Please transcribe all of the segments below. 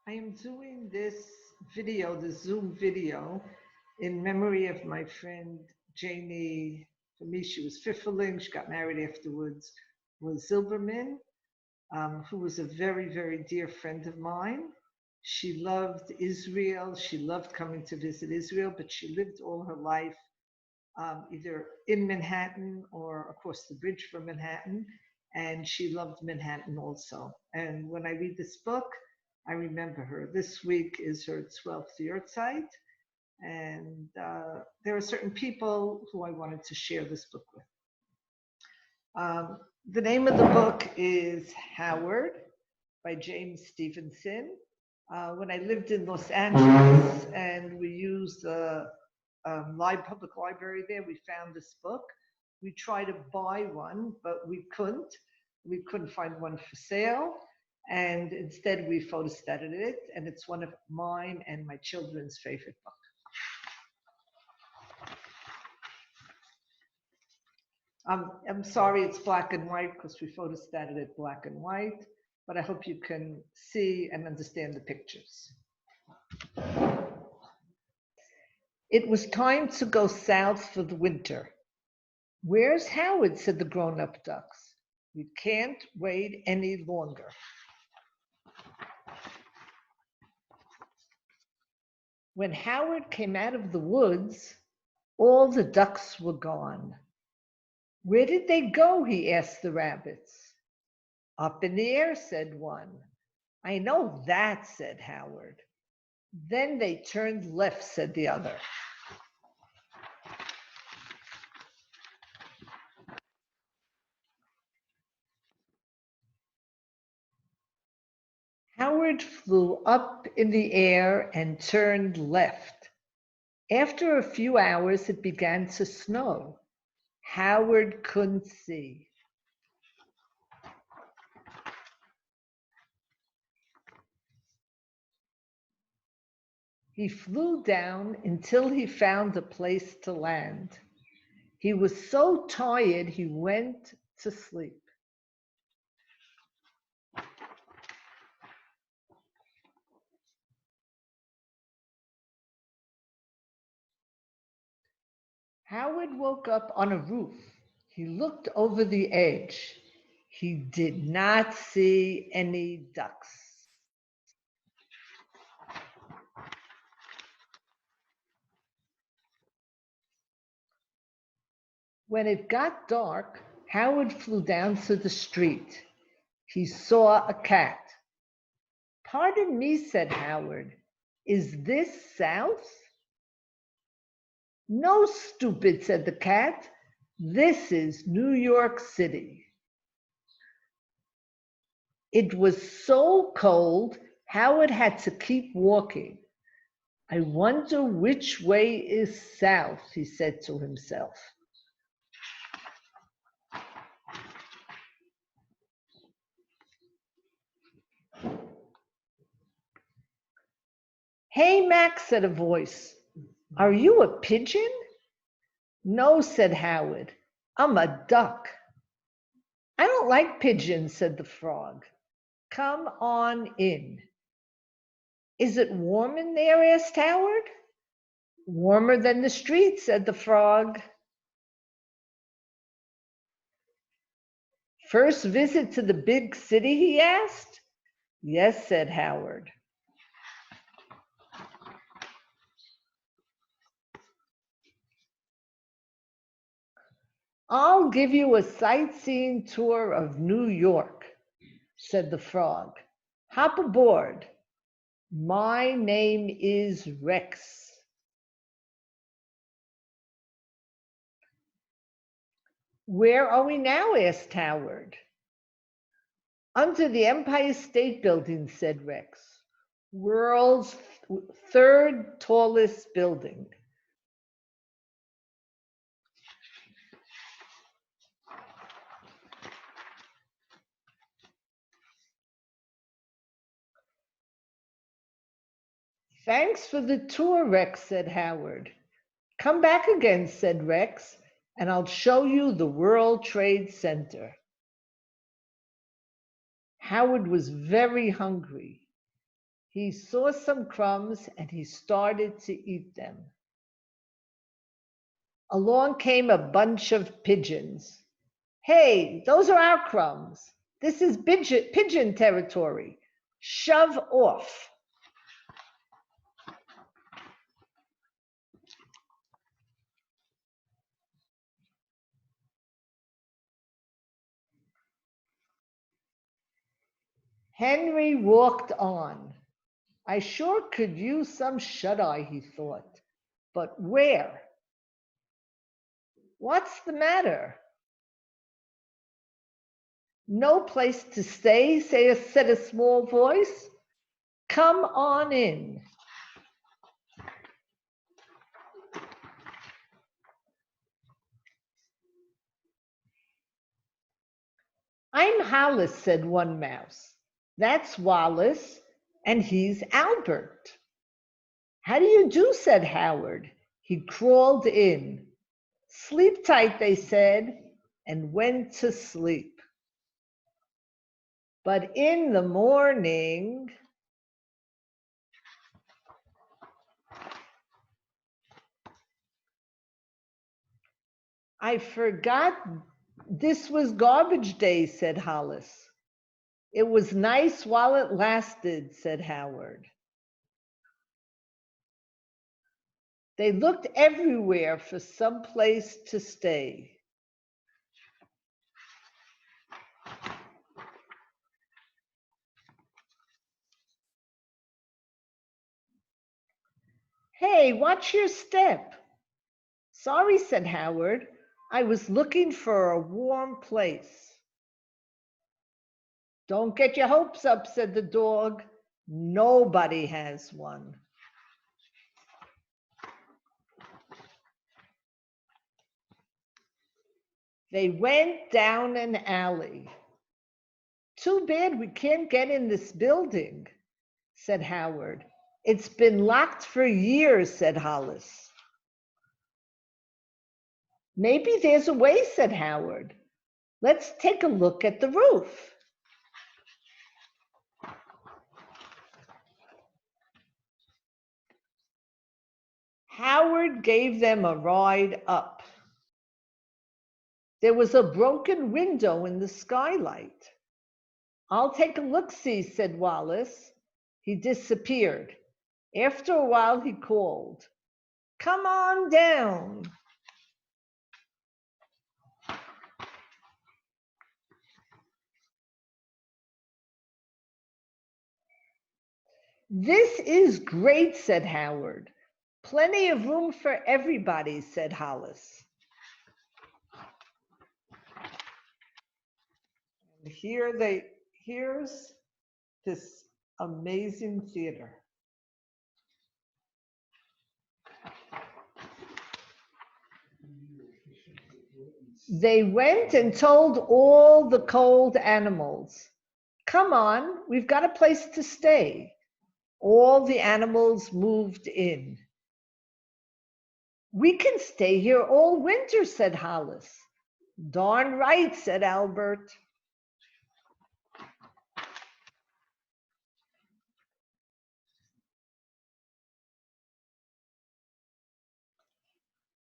I am doing this video, the Zoom video, in memory of my friend Janie. For me, she was Pfifferling. She got married afterwards. Was Zilberman, who was a very, very dear friend of mine. She loved Israel. She loved coming to visit Israel, but she lived all her life either in Manhattan or across the bridge from Manhattan. And she loved Manhattan also. And when I read this book, I remember her. This week is her 12th yahrzeit, and there are certain people who I wanted to share this book with. The name of the book is Howard by James Stevenson. When I lived in Los Angeles and we used the public library there, we found this book. We tried to buy one, but we couldn't. We couldn't find one for sale. And instead we photostated it, and it's one of mine and my children's favorite book. I'm sorry it's black and white because we photostated it black and white, but I hope you can see and understand the pictures. It was time to go south for the winter. "Where's Howard?" said the grown-up ducks. "We can't wait any longer." When Howard came out of the woods, all the ducks were gone. "Where did they go?" he asked the rabbits. "Up in the air," said one. "I know that," said Howard. "Then they turned left," said the other. Howard flew up in the air and turned left. After a few hours, it began to snow. Howard couldn't see. He flew down until he found a place to land. He was so tired he went to sleep. Howard woke up on a roof. He looked over the edge. He did not see any ducks. When it got dark, Howard flew down to the street. He saw a cat. "Pardon me," said Howard, "is this south?" "No, stupid," said the cat. "This is New York City." It was so cold, Howard had to keep walking. "I wonder which way is south," he said to himself. "Hey, Max," said a voice. "Are you a pigeon?" "No," said Howard. "I'm a duck." "I don't like pigeons," said the frog. "Come on in." "Is it warm in there?" asked Howard. "Warmer than the street," said the frog. "First visit to the big city?" he asked. "Yes," said Howard. "I'll give you a sightseeing tour of New York," said the frog. "Hop aboard. My name is Rex." "Where are we now?" asked Howard. "Under the Empire State Building," said Rex. "World's third tallest building." "Thanks for the tour, Rex," said Howard. "Come back again," said Rex, "and I'll show you the World Trade Center." Howard was very hungry. He saw some crumbs and he started to eat them. Along came a bunch of pigeons. Hey, those are our crumbs. This is pigeon territory. Shove off. Henry walked on. I sure could use some shut-eye, he thought. But where? What's the matter? No place to stay, said a small voice. Come on in. I'm Hollis, said one mouse. That's Wallace, and he's Albert. How do you do, said Howard. He crawled in. Sleep tight, they said, and went to sleep. But in the morning, I forgot this was garbage day, said Hollis. It was nice while it lasted, said Howard. They looked everywhere for some place to stay. Hey, watch your step. Sorry, said Howard. I was looking for a warm place. Don't get your hopes up, said the dog. Nobody has one. They went down an alley. Too bad we can't get in this building, said Howard. It's been locked for years, said Hollis. Maybe there's a way, said Howard. Let's take a look at the roof. Howard gave them a ride up. There was a broken window in the skylight. I'll take a look-see, said Wallace. He disappeared. After a while, he called, come on down. This is great, said Howard. Plenty of room for everybody, said Hollis. And here's this amazing theater. They went and told all the cold animals, come on, we've got a place to stay. All the animals moved in. We can stay here all winter, said Hollis. Darn right, said Albert.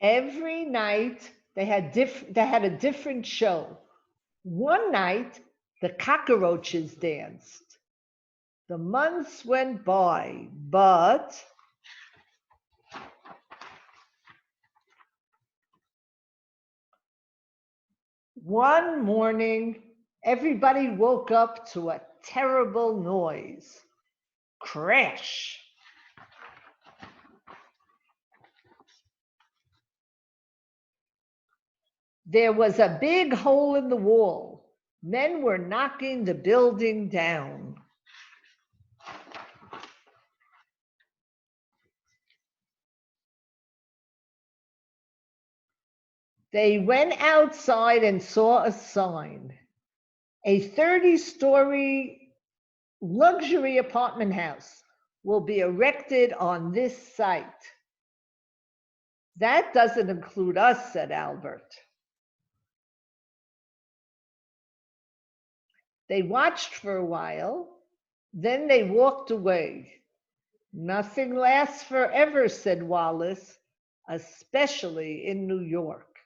Every night they had a different show. One night the cockroaches danced. The months went by, but one morning everybody woke up to a terrible noise. Crash! There was a big hole in the wall. Men were knocking the building down. They went outside and saw a sign. A 30-story luxury apartment house will be erected on this site. That doesn't include us, said Albert. They watched for a while. Then they walked away. Nothing lasts forever, said Wallace, especially in New York.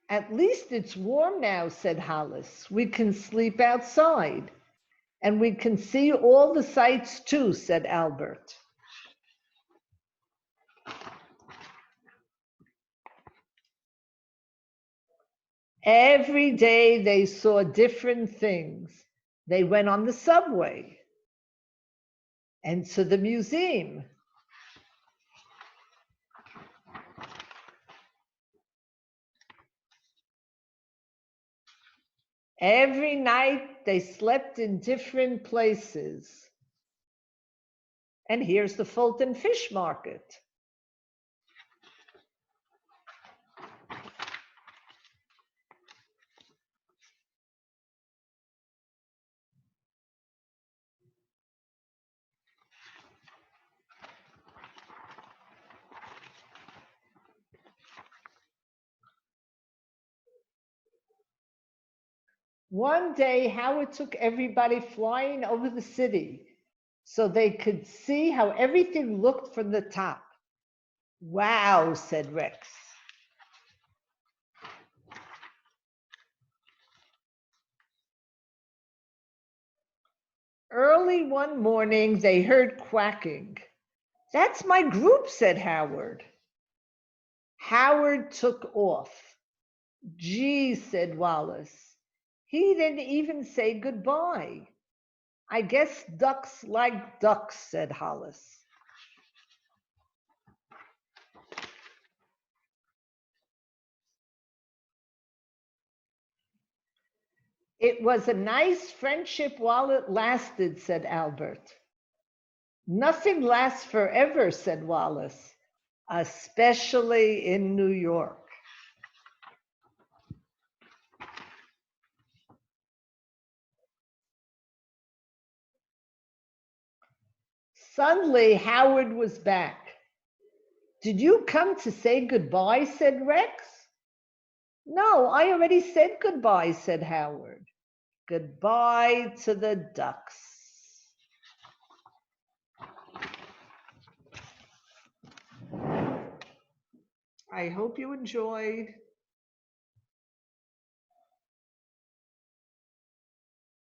At least it's warm now, said Hollis. We can sleep outside. And we can see all the sights too, said Albert. Every day they saw different things. They went on the subway and to the museum. Every night they slept in different places. And here's the Fulton Fish Market. One day, Howard took everybody flying over the city so they could see how everything looked from the top. Wow, said Rex. Early one morning, they heard quacking. That's my group, said Howard. Howard took off. Gee, said Wallace. He didn't even say goodbye. I guess ducks like ducks, said Hollis. It was a nice friendship while it lasted, said Albert. Nothing lasts forever, said Wallace, especially in New York. Suddenly, Howard was back. Did you come to say goodbye, said Rex. No, I already said goodbye, said Howard. Goodbye to the ducks. I hope you enjoyed.